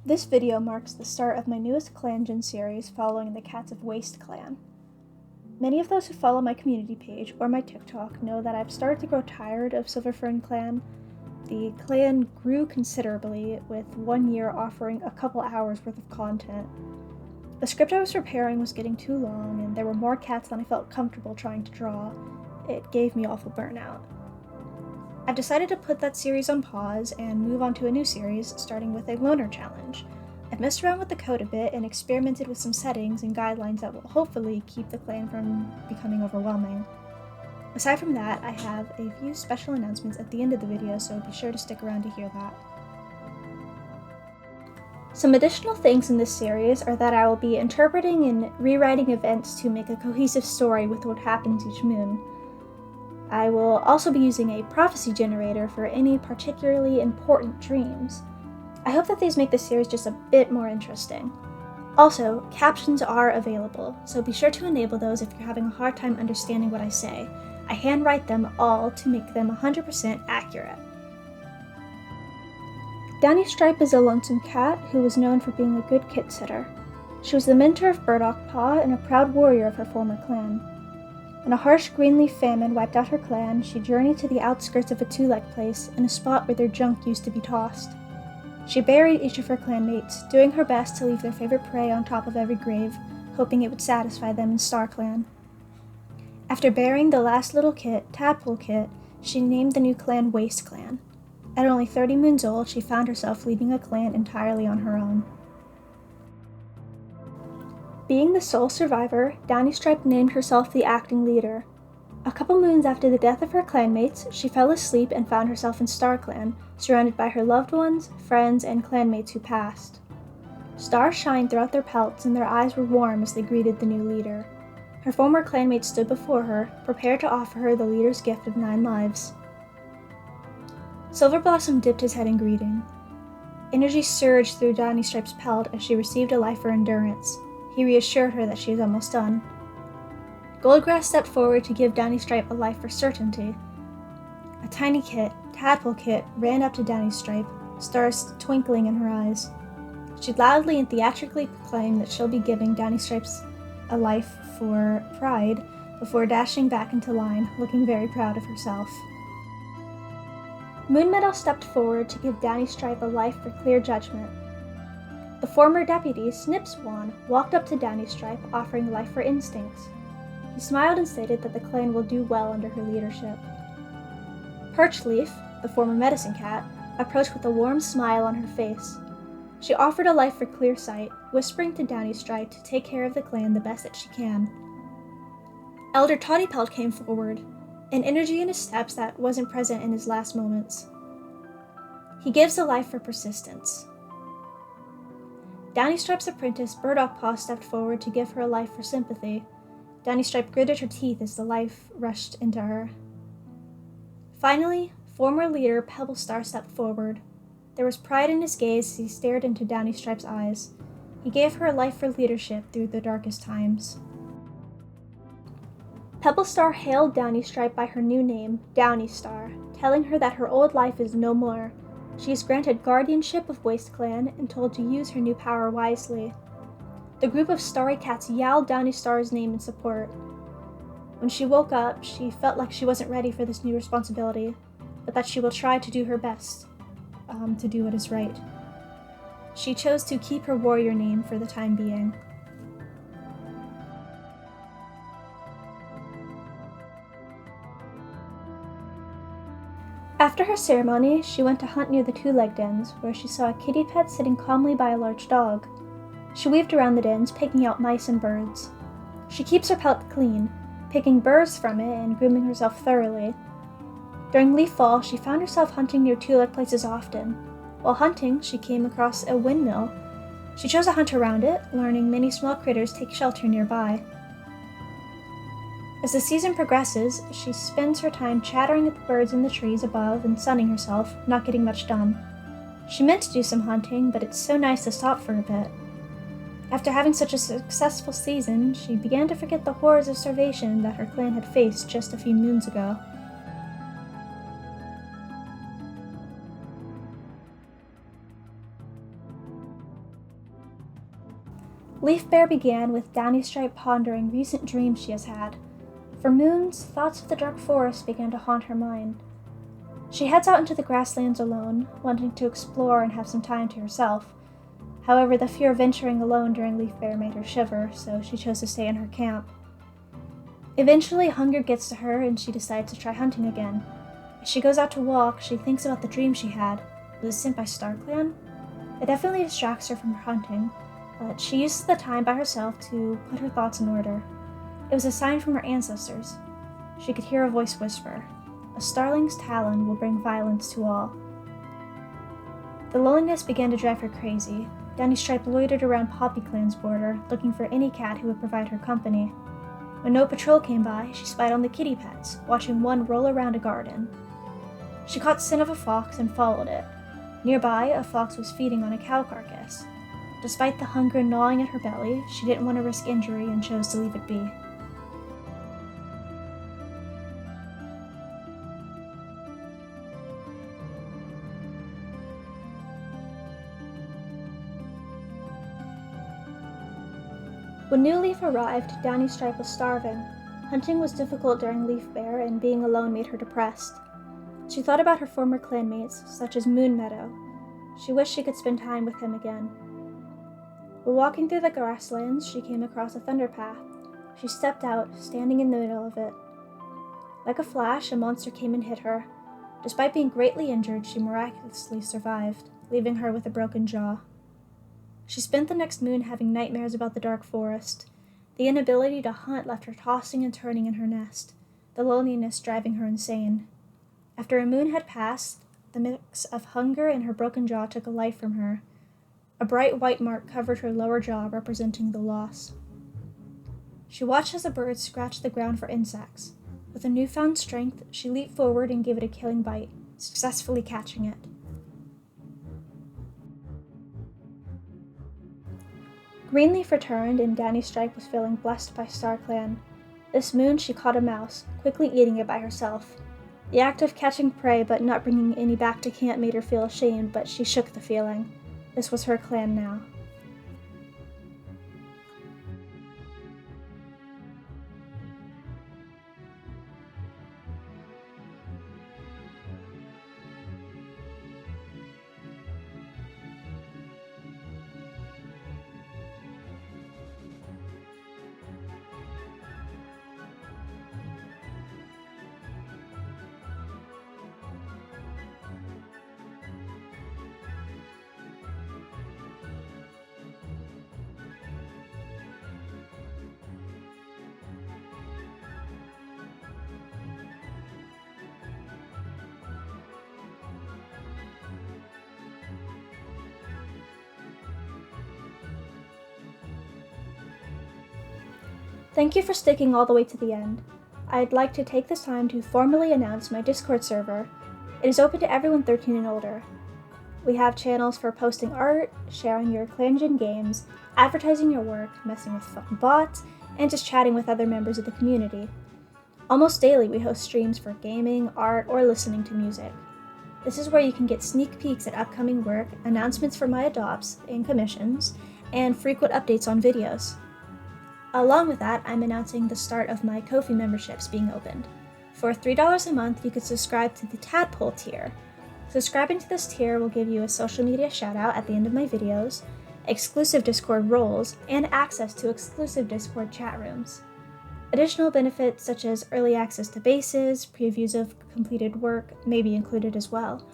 This video marks the start of my newest Clangen series following the cats of WasteClan. Many of those who follow my community page or my TikTok know that I've started to grow tired of Silverfern Clan. The clan grew considerably, with 1 year offering a couple hours worth of content. The script I was preparing was getting too long, and there were more cats than I felt comfortable trying to draw. It gave me awful burnout. I've decided to put that series on pause and move on to a new series, starting with a loner challenge. I've messed around with the code a bit and experimented with some settings and guidelines that will hopefully keep the clan from becoming overwhelming. Aside from that, I have a few special announcements at the end of the video, so be sure to stick around to hear that. Some additional things in this series are that I will be interpreting and rewriting events to make a cohesive story with what happens each moon. I will also be using a prophecy generator for any particularly important dreams. I hope that these make the series just a bit more interesting. Also, captions are available, so be sure to enable those if you're having a hard time understanding what I say. I handwrite them all to make them 100% accurate. Downystripe is a lonesome cat who was known for being a good kit sitter. She was the mentor of Burdock Paw and a proud warrior of her former clan. When a harsh greenleaf famine wiped out her clan, she journeyed to the outskirts of a two-leg place in a spot where their junk used to be tossed. She buried each of her clanmates, doing her best to leave their favorite prey on top of every grave, hoping it would satisfy them in StarClan. After burying the last little kit, Tadpole Kit, she named the new clan WasteClan. At only 30 moons old, she found herself leading a clan entirely on her own. Being the sole survivor, Downystripe named herself the acting leader. A couple moons after the death of her clanmates, she fell asleep and found herself in StarClan, surrounded by her loved ones, friends, and clanmates who passed. Stars shined throughout their pelts, and their eyes were warm as they greeted the new leader. Her former clanmates stood before her, prepared to offer her the leader's gift of 9 lives. Silverblossom dipped his head in greeting. Energy surged through Downystripe's pelt as she received a life for endurance. He reassured her that she was almost done. Goldgrass stepped forward to give Downystripe a life for certainty. A tiny kit, Tadpole Kit, ran up to Downystripe, stars twinkling in her eyes. She loudly and theatrically proclaimed that she'll be giving Downystripe a life for pride before dashing back into line, looking very proud of herself. Moonmeadow stepped forward to give Downystripe a life for clear judgment. The former deputy, Snipswan, walked up to Downystripe, offering life for instincts. He smiled and stated that the clan will do well under her leadership. Perchleaf, the former medicine cat, approached with a warm smile on her face. She offered a life for clear sight, whispering to Downystripe to take care of the clan the best that she can. Elder Toddypelt came forward, an energy in his steps that wasn't present in his last moments. He gives a life for persistence. Downystripe's apprentice, Burdock Paw, stepped forward to give her a life for sympathy. Downystripe gritted her teeth as the life rushed into her. Finally, former leader Pebblestar stepped forward. There was pride in his gaze as he stared into Downystripe's eyes. He gave her a life for leadership through the darkest times. Pebblestar hailed Downystripe by her new name, Downystar, telling her that her old life is no more. She is granted guardianship of WasteClan and told to use her new power wisely. The group of starry cats yelled Downystar's name in support. When she woke up, she felt like she wasn't ready for this new responsibility, but that she will try to do her best, to do what is right. She chose to keep her warrior name for the time being. After her ceremony, she went to hunt near the two-legged dens, where she saw a kitty pet sitting calmly by a large dog. She weaved around the dens, picking out mice and birds. She keeps her pelt clean, picking burrs from it and grooming herself thoroughly. During leaf fall, she found herself hunting near two-legged places often. While hunting, she came across a windmill. She chose to hunt around it, learning many small critters take shelter nearby. As the season progresses, she spends her time chattering at the birds in the trees above and sunning herself, not getting much done. She meant to do some hunting, but it's so nice to stop for a bit. After having such a successful season, she began to forget the horrors of starvation that her clan had faced just a few moons ago. Leaf Bear began with Downystripe pondering recent dreams she has had. For moons, thoughts of the dark forest began to haunt her mind. She heads out into the grasslands alone, wanting to explore and have some time to herself. However, the fear of venturing alone during Leaf Bear made her shiver, so she chose to stay in her camp. Eventually, hunger gets to her and she decides to try hunting again. As she goes out to walk, she thinks about the dream she had. Was it sent by StarClan? It definitely distracts her from her hunting, but she uses the time by herself to put her thoughts in order. It was a sign from her ancestors. She could hear a voice whisper, "A starling's talon will bring violence to all." The loneliness began to drive her crazy. Downystripe loitered around WasteClan's border, looking for any cat who would provide her company. When no patrol came by, she spied on the kitty pets, watching one roll around a garden. She caught scent of a fox and followed it. Nearby, a fox was feeding on a cow carcass. Despite the hunger gnawing at her belly, she didn't want to risk injury and chose to leave it be. When New Leaf arrived, Downystripe was starving. Hunting was difficult during Leaf Bear, and being alone made her depressed. She thought about her former clanmates, such as Moon Meadow. She wished she could spend time with him again. While walking through the grasslands, she came across a thunder path. She stepped out, standing in the middle of it. Like a flash, a monster came and hit her. Despite being greatly injured, she miraculously survived, leaving her with a broken jaw. She spent the next moon having nightmares about the dark forest. The inability to hunt left her tossing and turning in her nest, the loneliness driving her insane. After a moon had passed, the mix of hunger and her broken jaw took a life from her. A bright white mark covered her lower jaw, representing the loss. She watched as a bird scratched the ground for insects. With a newfound strength, she leaped forward and gave it a killing bite, successfully catching it. Greenleaf returned, and Downystripe was feeling blessed by StarClan. This moon she caught a mouse, quickly eating it by herself. The act of catching prey but not bringing any back to camp made her feel ashamed, but she shook the feeling. This was her clan now. Thank you for sticking all the way to the end. I'd like to take this time to formally announce my Discord server. It is open to everyone 13 and older. We have channels for posting art, sharing your Clangen games, advertising your work, messing with fun bots, and just chatting with other members of the community. Almost daily we host streams for gaming, art, or listening to music. This is where you can get sneak peeks at upcoming work, announcements for my adopts and commissions, and frequent updates on videos. Along with that, I'm announcing the start of my Ko-fi memberships being opened. For $3 a month, you can subscribe to the Tadpole tier. Subscribing to this tier will give you a social media shoutout at the end of my videos, exclusive Discord roles, and access to exclusive Discord chat rooms. Additional benefits such as early access to bases, previews of completed work may be included as well.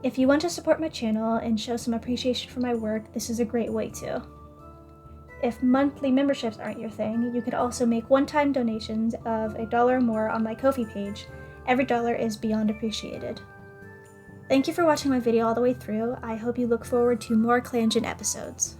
If you want to support my channel and show some appreciation for my work, this is a great way to. If monthly memberships aren't your thing, you could also make one-time donations of $1 or more on my Ko-fi page. Every dollar is beyond appreciated. Thank you for watching my video all the way through. I hope you look forward to more Clangen episodes.